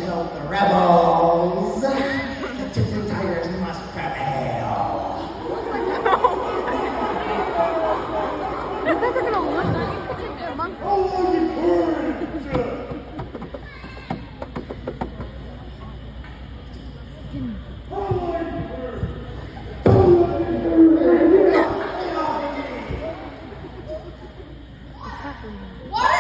out the rebels. The Tootin' Tigers must prevail. 옆에서 그냥 오면 막 What